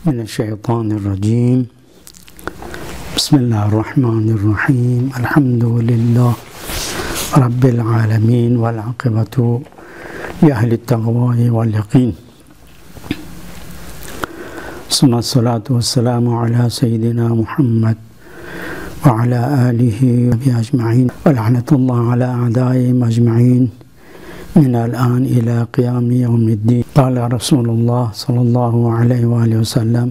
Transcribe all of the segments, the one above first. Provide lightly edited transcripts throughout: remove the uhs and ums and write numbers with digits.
من الشيطان الرجيم. بسم الله الرحمن الرحيم. الحمد لله رب العالمين والعاقبة لأهل التقوى واليقين، ثم الصلاة والسلام على سيدنا محمد وعلى آله أجمعين، ولعنة الله على أعدائهم أجمعين من الآن إلى قيام يوم الدين. قال رسول الله صلى الله عليه وآله وسلم: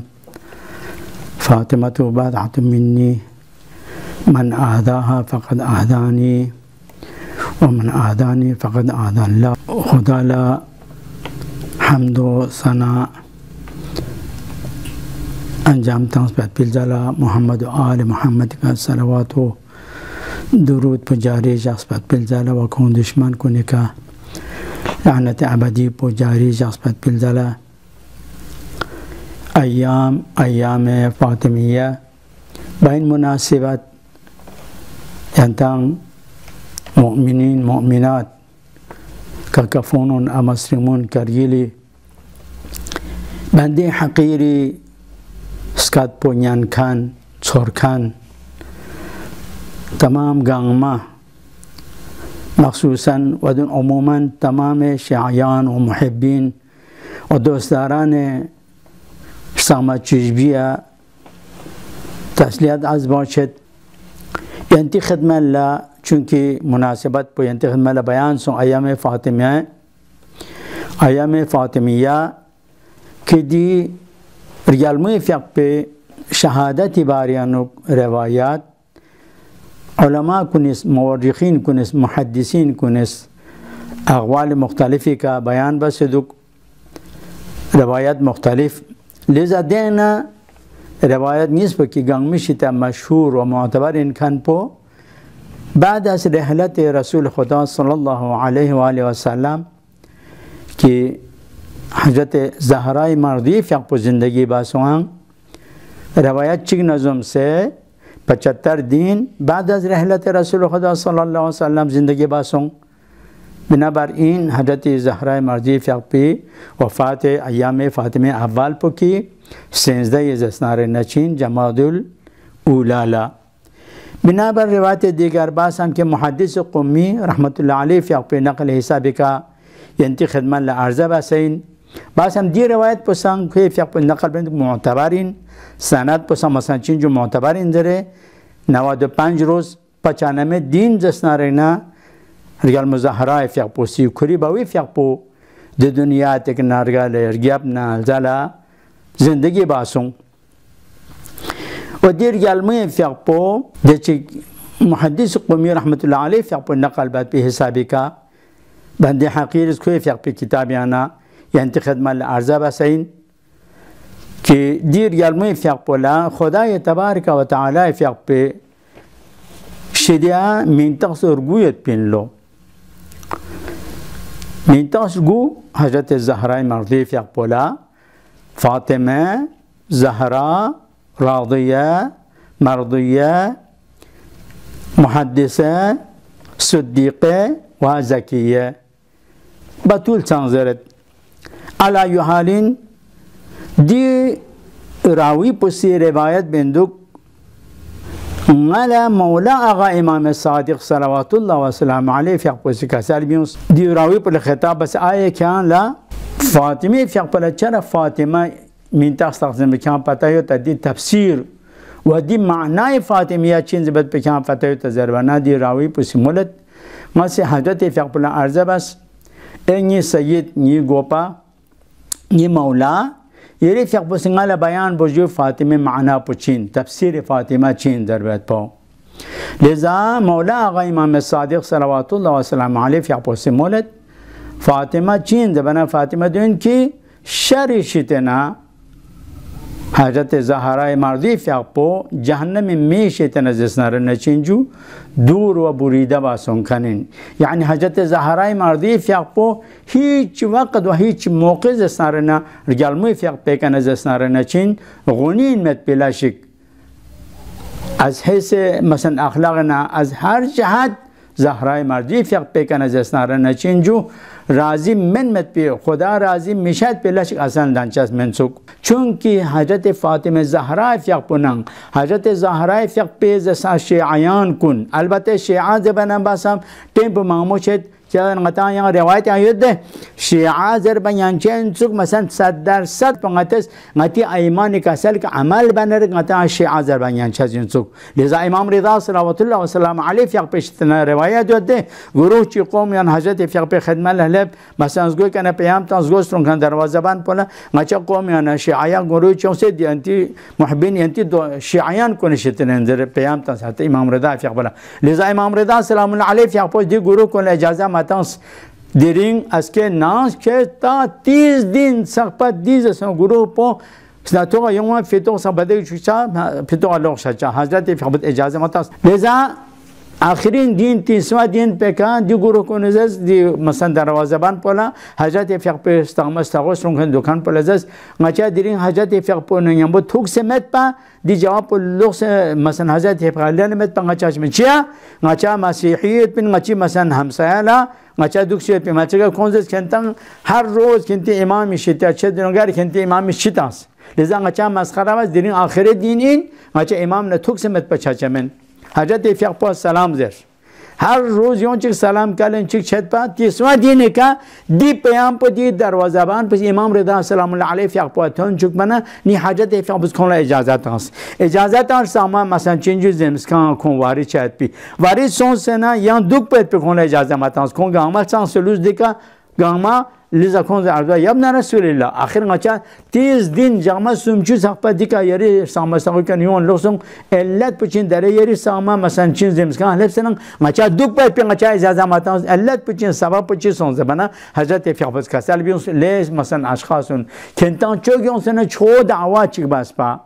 فاطمة بضعة مني، من آذاها فقد آذاني، ومن آذاني فقد آذى الله. خدا لا حمد و ثنا انجام تنسبت بالجلا محمد و آل محمد کا صلوات و درود پجاری جاسبت بالجلا و کون دشمن کو نکاح لعنت ابدی پجاری جاسبت بالجلا. ایام فاطمیه به این مناسبت ینتان مؤمنین مؤمنات که کفونون امسلمون کریلی بنده حقیری سکات پونیان کان چورکان تمام گانگما مخصوصا و دون عموما تمام شیعیان و محبین و دوستداران سامت چشبیه تسلیت از باشد. ینتی خدمت لا چونکه مناسبت پو ینتی خدمت لا بیان سون ایام فاطمیه که دی ریالموی فقه پہ شهادت باریانو روایات علماء کنس مورخین کنس محدثین کنس اقوال مختلفی کا بیان بسدک روایت مختلف لذا دینا روایت نیست پا که گنگمشتا مشهور و معتبر انکان پو بعد از رحلت رسول خدا صلی الله علیه و آله و سلم که حضرت زهرای مردی فقه پو زندگی باسوان روایت چک نظم سے 75 دن بعد از رحلت رسول خدا صلی الله علیه و سلم زندگی باسون. بنابراین حضرت زهرای مردی فقه پی وفات ایام فاطمه اول پو کی 16 زسنار نچین جمادی الاولالا. بنابر روایت دیگر باس هم که محدث قمی رحمت الله علیه فقه پی نقل حسابی کا ینتی خدمت لعرضه بسین باس هم دی روایت پسان که فقه پی نقل بند معتبرین سند پسان مثلا چین جو معتبرین داره 95 روز 95 دین زسنارینا رجال مظاهره فقه پوسی کری باوی فقه پو د دنیا تک نارگال ارگیاب نالزالا زندگی باسون و دیر گلمه فقه پو دچی محدث قومی رحمت الله علیه فقه پو نقل بعد به حسابی کا بنده حقیر اس کوی فقه پی کتابیانا ینتی خدمت لعرضه بسین که دیر گلمه فقه پو لا خدای تبارک و تعالی فقه پی شدیا منطق سرگویت پین لو منطق سرگو حضرت زهرای مردی فقه پو لا فاطمه زهرا راضیه مرضیه محدثه صدیقه و زکیه بطول چانزرد علا یحالین دی راوی پسی روایت بندوک مالا مولا آغا امام صادق صلوات الله وسلام علیه فقه پسی کسال بیونس دی راوی پر خطاب بس آئے کیان لا فاطمه فقه پر چرا فاطمه من تستخدم بکان پتایو تا دی تفسیر و دی معنای فاطمیه چین زبط بکان پتایو تا زربانا دی راوی پسی مولد ماسی حضرت فقه پر عرضه بس اینی سید نی گوپا نی مولا یری فقه پسی نالا بیان بجو فاطمه معنا پچین تفسیر فاطمه چین زربط پاو لذا مولا آقا امام صادق صلوات الله وسلم علیه فقه پسی مولد فاطمه چین زبانا فاطمه دون کی شریشتنا حضرت زهرای مردی فقه پو جهنم میشتن زسنار نچینجو دور و بریده باسون کنین. یعنی حضرت زهرای مردی فقه پو هیچ وقت و هیچ موقع زسنار نا رجالموی فقه پیکن زسنار نچین غنین مت بلاشک از حیث مثلا اخلاقنا از هر جهت زهرای مردی فیق پیکنه زسناره نچینجو راضی منمت پی خدا راضی میشد پلش اصلا دانچاس منسوک چون که حضرت فاطمه زهرا فیق پنن حضرت زهرا فیق پی زسا شیعیان کن البته شیعان زبانم باسم تیم په ماموشت که نقطه یا روایت آید ده شیعه زربان چند سوق مثلا 100% پنگاتس نقطه ایمان کسل که عمل بنر نقطه شیعه زربان چند سوق لذا امام رضا صلوات الله و سلام علیه فیق پیشتن روایت ده گروه چی قوم یا حضرت فیق پی خدمت لهلب مثلا از گوی کنه پیام تاز گوش رون کن دروازه بان پلا نقطه قوم یا شیعه گروه چون سه دیانتی محبین یانتی دو شیعیان کنشتن انذر پیام تاز حتی امام رضا فیق بلا لذا امام رضا سلام الله علیه فیق پوش دی گروه کن اجازه تانس دیرین از که ناس که تا 30 दिन سخت 10 سن گروه پو سنتوها یوم فیتو سبده چوچا فیتو الله شجا حضرت فقط اجازه متاس لذا آخرین دین 30 دین پکان دی گروه کنزس دی مثلا دروازه بان پلا حضرت فقط استغماس رون دکان پلا زس نچا دیرین حضرت فقط نیم بود توک سمت پا دی جواب لغز مثلا حضرت فقط مت پا نچاش منچیا نچا مسیحیت بین نچی مثلا همسایلا نچا دوکشیت بین نچا کنزس کنتن هر روز کنتی امام شیطه چه دنگر کنتی امام شیطاس لذا نچا مسخره از دیرین آخر دین این نچا امام نه توک سمت پا چاچمن حضرت فیق پاس سلام زر هر روز یون چیک سلام کردن چیک چت پا 30 دینه که دی پیام پا دی دروازه بان پس امام رضا سلام الله علیه فیق پا تون چک بنا نی حضرت فیق پاس کن اجازت هست اجازت هست سامان مثلا چنجو زمسکان کن واری چت پی واری سون سنا یا دوک پت پی کن اجازت هست کن گامل سان سلوز دیکا گاما لذا کن زردا یبنا رسول الله آخر نچا 30 दिन جامع سومچو سخت دیکا یری ساما ساقی کن یون لوسون علت پچین داره یری ساما مثلا چین زمسکان لبسن نچا دوک پت پی نچا اجازت هست علت پچین سبب پچین سون زبنا حضرت فیق پاس کسل بیون لیز مثلا اشخاصون کنتان چوگیون سنا چو دعوا چیک بس پا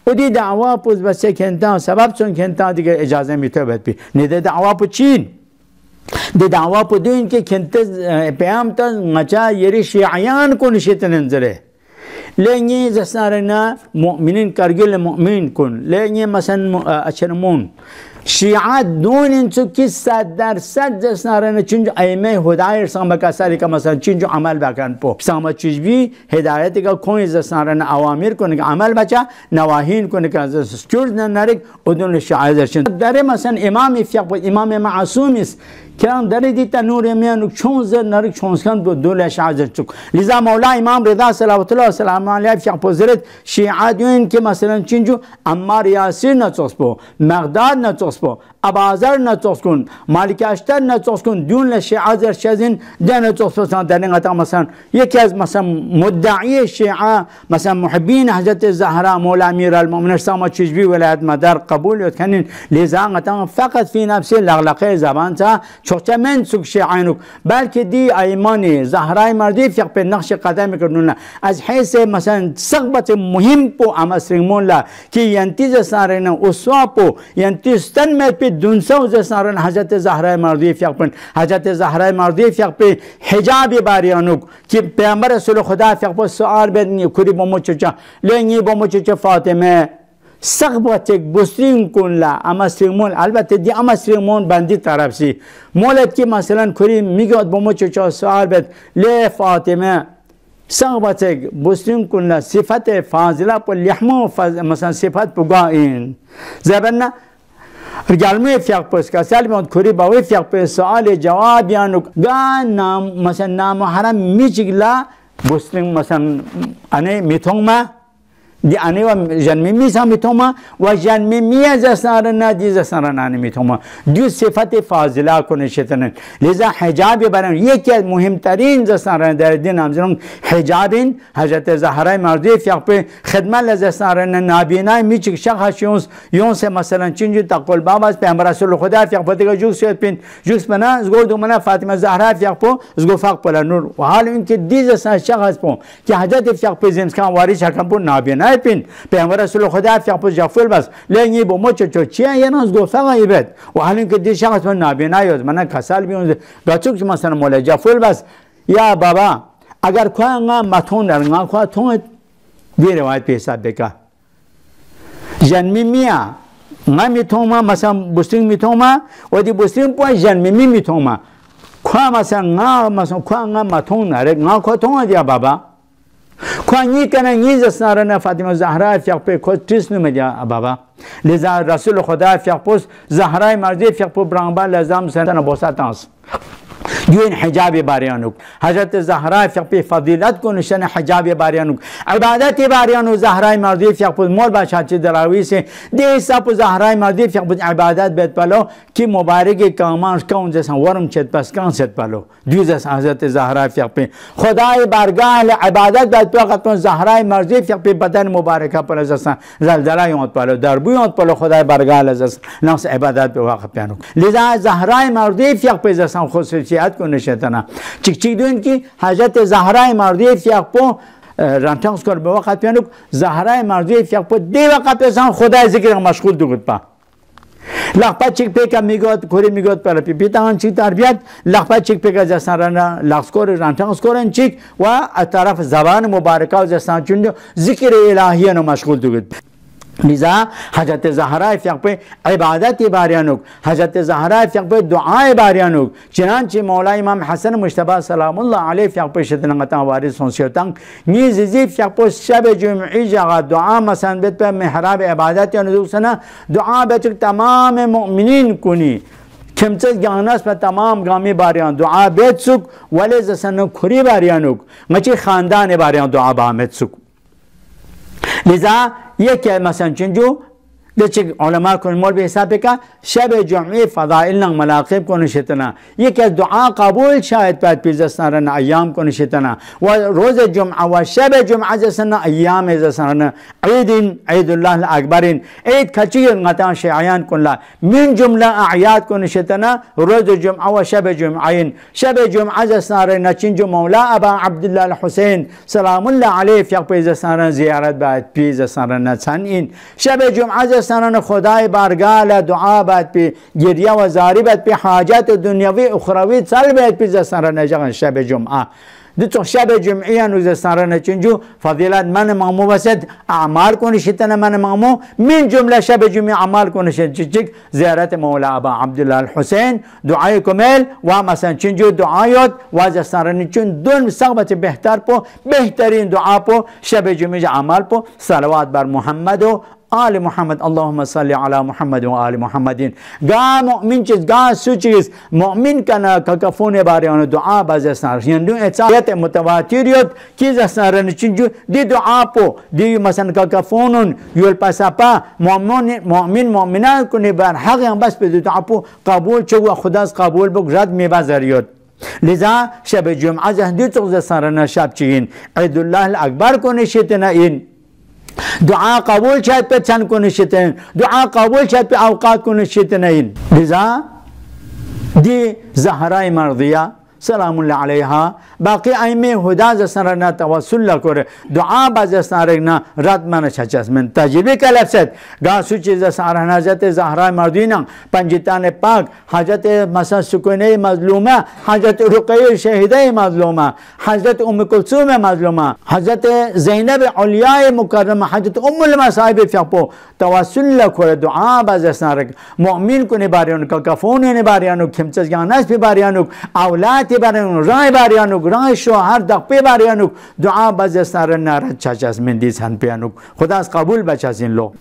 و دی دعوا پوز بس کنتان سبب چون کنتان دیگه اجازه میتوبت پی نده دعوا پچین د دعوا په دوین کې کنت پیام ته مچا یری شیعیان کن شیطان انزره لنگی زسارنا مؤمنین کرگل مؤمن کن لنگی مثلا اشرمون شیعات دون انسو کی 100% زسارنا چنجو ایمه هدایت سام کسری که مثلا چنجو عمل بکن پو سام چجبی هدایت که کوی زسارنا اوامر کنه که عمل بچا نواهین کنه که از سکورد نرک ادون شیعه درشن در مثلا امام فیق امام معصوم است كان دري تنور يمين شونز نرك شونز كان دول شعازر تشوك لذا مولا امام رضا صلوات الله وسلام عليه في بوزرت شيعاتين كي مثلا تشنجو عمار ياسين نتصبو مقداد نتصبو ابازر نتصكون مالك اشتر نتصكون دون لشعازر شزين دين نتصبو دين غتا مثلا يكي از مثلا مدعي الشيعه مثلا محبين حضرت الزهراء مولا امير المؤمنين سما تشبي ولاد مدار قبول يتكنن لذا غتا فقط في نفس الاغلاقه زبان تا چوچه من سوک شیعانوک بلکه دی ایمانی زهرای مردی فیق به نقش قدم کردن از حیث مثلا سقبت مهم پو امسرمون لا که ینتیز سارن اسوا پو ینتیستن میں پی دنسو زسارن حضرت زهرای مردی فیق پن حضرت زهرای مردی فیق پی حجاب باریانوک که پیامبر رسول خدا فیق پو سوال بدنی کری بومو چوچا لینی بومو چوچا فاطمه سقبتك بوسترين كون لا اما سريمون البته دي اما سريمون بندي طرف سي مولد كي مثلا كريم ميغاد بومو چوچا سوال بد ليه فاطمه سقبتك بوسترين كون لا صفت فاضله پر لحمو مثلا صفت بغاين زبنا رجالمي فيق پس كسل مون كوري باوي فيق پس سوال جواب يانو غان نام مثلا نام حرام ميچلا بوسترين مثلا اني ميتون ما دی آنی و جنمی میسا میتوما و جنمی میز سارنا دیز سارنا میتوما دو صفت فاضله کنه شتنن لذا حجاب برن یکی از مهمترین زسارنا در دین همزنون حجابین حضرت زهرای مردی فیق به خدمت لزسارنا نابینای میچک شخص یونس مثلا چنجی تقول باباس پیامبر رسول خدا فیق به دیگه جوکس پین جوکس بنا زگور دومنا فاطمه زهرا فیق پو زگو فاق پلا نور و حال اینکه دیز شخص پو که حضرت فیق به زمسکان واری شکم پو نابینای پین پیامبر رسول خدا فیق پو جفول بس لنگی با مچ چوچیا یه ناز گفته غیبت و حال اینکه دی شخص من نابینای است من کسال بیون گچوک مثلا مولا جفول بس یا بابا اگر کوه متون در نگاه کوه تو دی روایت پیش بکا جنمی میا ما میتونم مثلا بوستینگ میتونم و دی بوستینگ پای جن میتونم kwa مثلا nga مثلا kwa nga matong nare nga ko tong dia baba kwa ni kana ni zasnara na Fatima Zahra fiaq pe ko tris nu media baba لذا رسول خدا fiaq pos Zahra mardi fiaq po brangba lazam sana bosatans دين حجاب باريانوك حضرت زهراء في فضيلت كون شان حجاب باريانوك عبادت باريانو زهراء مرضي في خود مول باشات دراوي سے دي سب زهراء مرضي في خود عبادت بیت پلو کی مبارک کامانش کون جسن ورم چت پس کان ست پلو دیوز حضرت زهراء في خدای بارگاه عبادت بیت پلو خود زهراء مرضي في بدن مبارکه پر جسن زلزله یوت پلو دربو یوت پلو خدای بارگاه لجس نفس عبادت به واقع پیانوک لذا زهراء مرضي في جسن خصوصیت نشتنا چیک چیک دون کی حضرت زهرا مرضی فیق پو رانتانس کر به وقت پیانوک زهرا مرضی فیق پو دی وقت پیسان خدای ذکر مشغول دوگد پا لخپا چیک پیکا میگوت کوری میگوت پر پی پیتان چیک تربیت لخپا چیک پیکا جسارنا لخسکور رانتانس کورن چیک و طرف زبان مبارکه و جسان چون ذکر الهی نو مشغول دوگد لذا حضرت زهرا فیق پہ عبادت باريانوك حضرت زهرا فیق پہ دعا باريانوك چنانچہ مولا امام حسن مجتبی سلام الله علیه فیق پہ شدنگتا وارث سنسیوتن نی زی فیق پہ شب جمعی جگہ دعا مثلا بیت پہ محراب عبادت یا سنا دعا بیت تمام مؤمنین کنی کمچس گاناس پہ تمام گامی باریان دعا بیت سک ولی زسن کھری باريانوك مچی خاندان باریان دعا بامت سک لذا یکی مثلا چنجو دچک علماء کن مول به حساب کا شب جمعه فضائل ملاقب کو نشتنا یکی دعا قبول شاید بعد پیزستان ایام کو نشتنا و روز جمعه و شب جمعه جسنا ایام جسنا عید الله الاکبر عید کچی غتا شیعیان کلا من جمله اعیاد کو نشتنا روز جمعه و شب جمعه جسنا نچنجو مولا ابا عبدالله الحسین سلام الله علیه فیق پیزستان زیارت بعد پیزستان نچن این شب جمعه سنن خدای بارگاه دعا بات پی گریه و زاری بات پی حاجات دنیوی اخروی سال بات پی زسنن نجان شب جمعه دو شب جمعه نوز سنن چنجو فضیلت من مامو وسد اعمال کنشتن من مامو من جمله شب جمعه اعمال کنشتن چیک زیارت مولا ابا عبدالله الحسین دعای کمل و مثلا چنجو دعایات و زسنن چون دون صحبت بهتر پو بهترین دعا پو شب جمعه اعمال پو صلوات بر محمد و آل محمد اللهم صل على محمد و آل محمدین گا مؤمن چیز گا سو چیز مؤمن کنا کفون باریان دعا باز اسنار یندو اتایت متواتریت کی زسنارن چنجو دی دعا پو دی مثلا کفونون یول پاسپا مؤمنان کنی بر حق هم بس به دعا پو قبول چو خداز قبول بک رد می بازریت لذا شب جمعه زهدی تو زسنارن شب چین عید الله الاکبر کنی شتنا این دعا قبول شاید پہ چند کو نشتن دعا قبول شاید پہ اوقات کو نشتن لذا دی زهرا مرضیه سلام الله علیها باقی ائمه هدا زسرنا توسل کر دعا باز زسرنا رد من چچس من تجربه کلفت گاسو چیز زسرنا حضرت زهرا مرضینا پنجتان پاک حضرت مثلا سکینه مظلومه حضرت رقیه شهیده مظلومه حضرت ام کلثوم مظلومه حضرت زینب علیاء مکرمه حضرت ام المصائب فیقو توسل کر دعا باز زسرنا مؤمن کو نباریان کا کفون نباریانو کمچس گاناس پی باریانو اولاد باريانو رای باريانو رای شوهر دق پی باريانو دعا باز استارن نارد چاچاس من دیسان پیانو خداس قبول بچاسین لو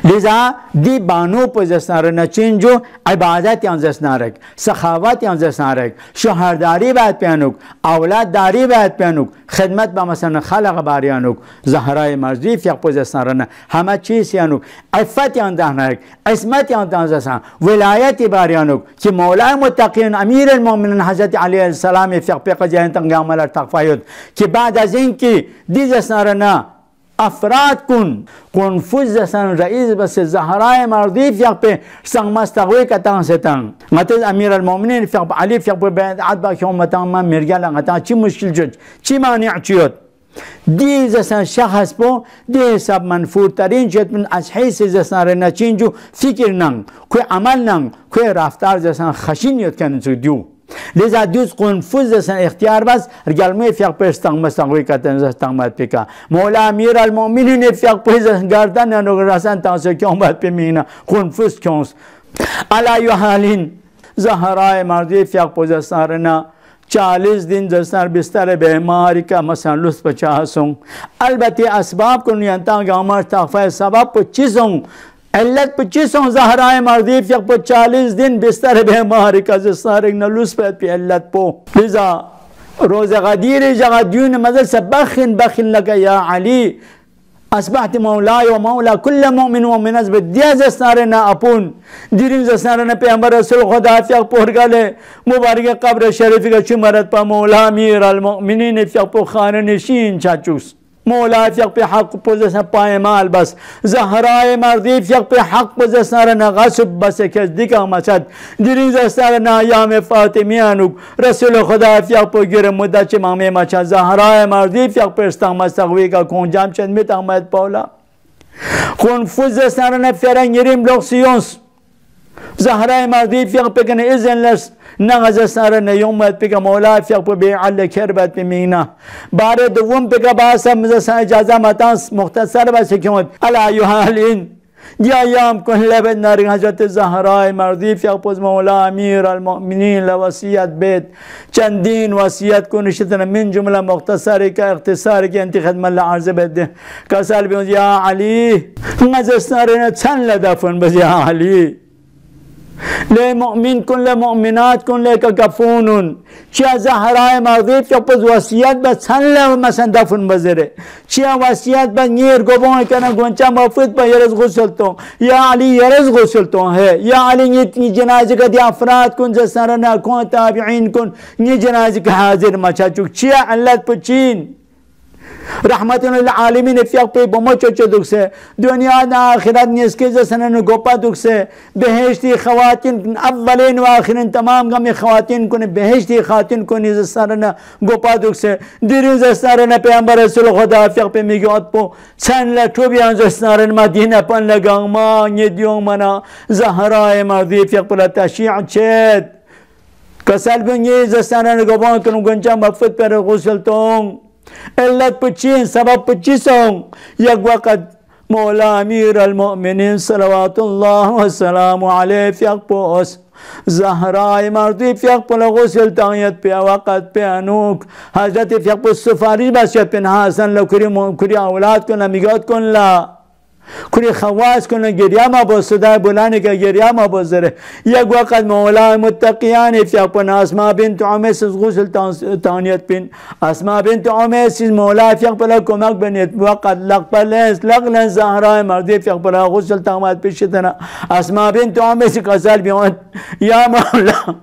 لذا دی بانو پزستارن چنجو عبادت یانزسنارک سخاوت یانزسنارک شوهرداری باید پیانوک اولادداری باید پیانوک خدمت با مثلا خلق باریانوک زهرای مرضی فیق پزستارن همه چیز یانوک عفت یاندهنارک عصمت یاندهنارک ولایت باریانوک که مولای متقین امیر المؤمنین حضرت علیه السلام فیق پیق جهن تنگام الارتقفایود که بعد از این که دیزسنارن افراد کن فوز سن رئیس بس زهرای مرضی فیق پہ سنگ مستقوی کتان ستان متز امیر المؤمنین فیق علی فیق پہ بیعت با که امتان ما مرگل غتا چی مشکل شد چی مانع چیود دی زسن شخص پو دی سب منفور ترین شد من از حیث زسن نچینجو فکر ننگ کوی عمل ننگ کوی رفتار زسن خشین یاد کنن دیو لذا دوز قنفذ سن اختیار بس رجال می فیق پرستان مستقوی کتن زستان مد پیکا مولا امیر المؤمنین فیق پرز گردن نگرسن تانسه کیون بد پیمینا قنفذ کیونس علی حالین زهرای مردی فیق پرزستارنا 40 दिन जसर बिस्तर बीमारी का मसला लुत्फ 50 अलबत्ते असबाब को नियंता गामर तखफा सबब 25 इल्लत 25 ज़हराए मर्दी फिक 40 दिन बिस्तर बीमारी का जसर एक नलुस पे इल्लत पो लिजा रोज़ गदीर जगदून मज़ल से बखिन लगा या अली أصبحت مولاي ومولا كل مؤمن ومؤمنات بديا زسارنا أبون ديرين زسارنا پیغمبر رسول خدا فيق پورگاله مبارک قبر شریفی کا چمرت پا مولا امیر المؤمنین فيق پو خانه نشین چاچوس مولا فيق پی حق پوزسن پایمال بس زهرای مردی فيق پی حق پوزسنارنا غصب بس کس دیگه مسد ديرين زسارنا ایام فاطمیانو رسول خدا فيق پو گیر مدت چه مامه مچا زهرای مردی فيق پی استان مستقوی کا کنجام چند میت آمد پولا خونفوز زسارنا فرن گریم لوکسیونس زهرای مردی فيق پی کنه ازن لس نغز سارنا يوم بك مولا فيق بيعل كربت بمينا بار دوم بك باسم مزسا اجازه متانس مختصر بس كيمت الا يحالين يا ايام كل لبد نار حضرت زهراء مردی فيق مولا امير المؤمنين لوصيت بيت چندين وصيت كنشتنا من جمله مختصر كاختصار كي انت خدمه لعرض بده كسال بيون يا علي مزس سارنا چن لدفن بس يا علي لمؤمن كن لمؤمنات كن لك كفون چیا زهرای مغرب که پس وصیت به چند مثلا دفن بذاره چیا وصیت به نیر گوبان کنه گونچا مفت به یرز غسل تو یا علی یرز غسل تو ہے یا علی نی جنازه کا دی افراد کن جسرنا کن تابعین کن نی جنازه کا حاضر مچا چوک چیا علت پچین رحمت للعالمین فیق پی بمچو چو دکسه دنیا نا آخرت نیسکی زسنن گوپا دکسه بهشتی خواتین اولین و آخرین تمام گمی خواتین کنی بهشتی خواتین کنی زسنن گوپا دکسه دیرین زسنن پیامبر رسول خدا فیق پی میگواد پو چند لطو بیان زسنن مدینه پن لگان ما نیدیون منا زهرای مردی فیق پلا تشیع چید کسال بینگی زسنن گوبان کنو گنچا مفت پر غسل تون علت پچین سبب پچیسوں یک وقت مولا امیر المؤمنین صلوات اللہ وسلام علیہ فیق پوس زهرای مردی فیق پل غسل تانیت پی وقت پی انوک حضرت فیق پل سفاری باشد پی حسن لکری اولاد کن امیگات کن لا کری خواص کنه گریه ما با صدای بلانی که گریه ما بازره یک وقت مولا متقیانی فیق پن اسما بنت عمیس غسل تانیت پین اسما بنت عمیس مولا فیق پلا کمک بنیت وقت لقلن زهرای مردی فیق پلا غسل تانیت پیشتنا اسما بنت عمیس قصال بیان یا مولا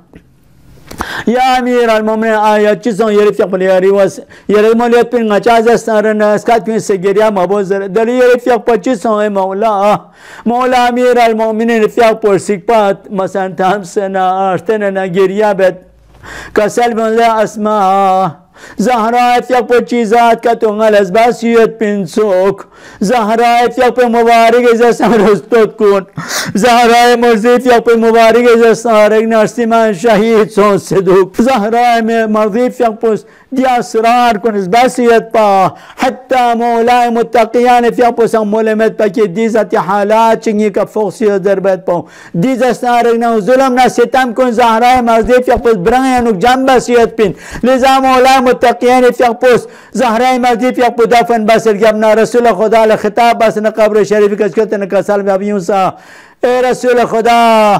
یا امیر المؤمنین آیات چیزون یری فیق پل یری وس یری مولیت پین نچاز استارن اسکات پین سگریا مبوزر دلی یری فیق پل چیزون مولا امیر المؤمنین فیق پل سکپات مثلا تامسنا ارتننا گریا بد کسل بنده اسما زهرای فیق پل چیزات که تونگل از باسیت پین سوک زهرای فیق پل مبارک ازستان رستود کن زهرای مرزی فیق پل مبارک ازستان نرسی من شهید سون صدوک زهرای مرزی فیق پل دی اسرار کن از باسیت پا حتی مولای متقیان فیق پل سن مولمت پا که دیزت حالات چنگی که فوقسی دربت پا دیز استان ظلم نستم کن زهرای مرزی فیق پل برنگی جنب باسیت پین لذا مولای متقیان فیق پل زهرای مرزی فیق پل دفن بسر گبنا رسول خدا لخطاب بس قبر شریف کس کتن کسال میں ابیون سا اے رسول خدا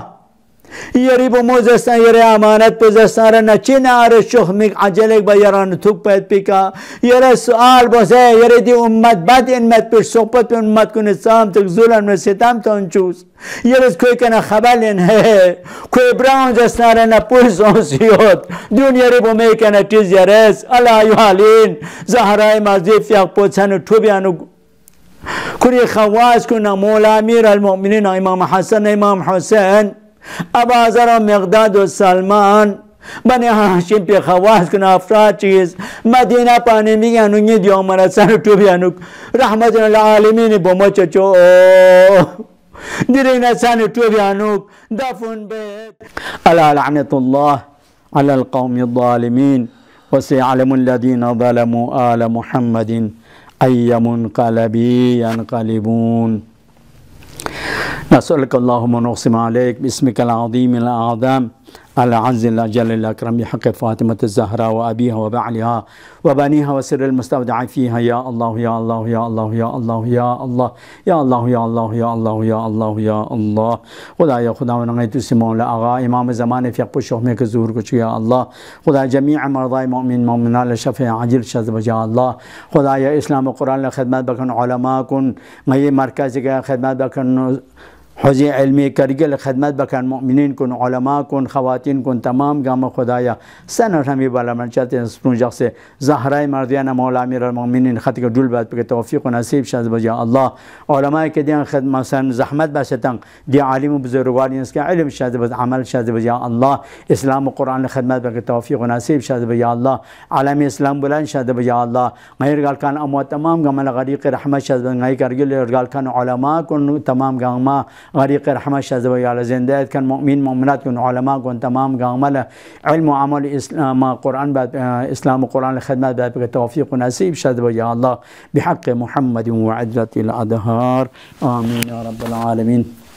یری با موزستان یری امانت پزستان را نچین آر شخمک عجلک با یران توک پید پیکا یری سوال بسه یری دی امت بد امت پیش صحبت پی امت کن سام تک ظلم نستم تون چوز یری کوئی کنا خبر این ہے کوئی براون جستان را نپوز آنسیوت دون یری با میکن چیز یریس اللہ یحالین زهرای مزید فیق پوچن تو بیانو کری خواص کن مولا امیر المؤمنین امام حسن امام حسین ابا ذر مقداد و سلمان بنی هاشم پی خواص کن افراد چیز مدینه پانی میگن اونی دیو مرسن تو بیانو رحمت العالمین بومو چچو دیرین سن تو بیانو دفن بیت علی لعنت الله على القوم الظالمين وسيعلم الذين ظلموا آل محمد أي منقلب ينقلبون. نسألك اللهم نقسم عليك باسمك العظيم الأعظم العز الأجل الأكرم بحق فاطمة الزهراء وأبيها وبعلها وبنيها وسر المستودع فيها يا الله يا الله يا الله يا الله يا الله يا الله يا الله يا الله يا الله يا الله. خدایا خدا ونعیت سیمون آقا امام زمان فیق پشوه میں کزور کچھ یا اللہ. خدا جمیع مرضای مؤمن مؤمنان شفیع عجل شذ بجا اللہ. خدایا اسلام و قرآن خدمت بکن علماء کن مئی مرکز کا خدمت بکن حوزه علمی کرگل خدمت بکن مؤمنین کن علماء کن خواتین کن تمام گام خدایا سنر همی بالا من چاہتے ہیں سپرونجاق سے زہرائے مردیانہ مولا امیر المؤمنین خط کے دول بات پر توفیق و نصیب شاز بجا اللہ. علماء کے دین خدمت سن زحمت باستن دی عالم و بزرگواری اس کا علم شاز بجا عمل شاز بجا اللہ. اسلام و قرآن خدمت پر توفیق و نصیب شاز بجا اللہ. عالم اسلام بلند شاز بجا اللہ. غیر گال کان اموات تمام گام غریق رحمت شاز بجا غیر کرگل گال کان علماء کن تمام گام غریق رحمت شاز بجا زندیت کن مؤمن مؤمنات کن علماء کن تمام گام علم و عمل اسلام قرآن بعد اسلام و قرآن خدمت بعد توفیق و نصیب شاز بجا اللہ بحق محمد وعزة الأدهار آمين يا رب العالمين.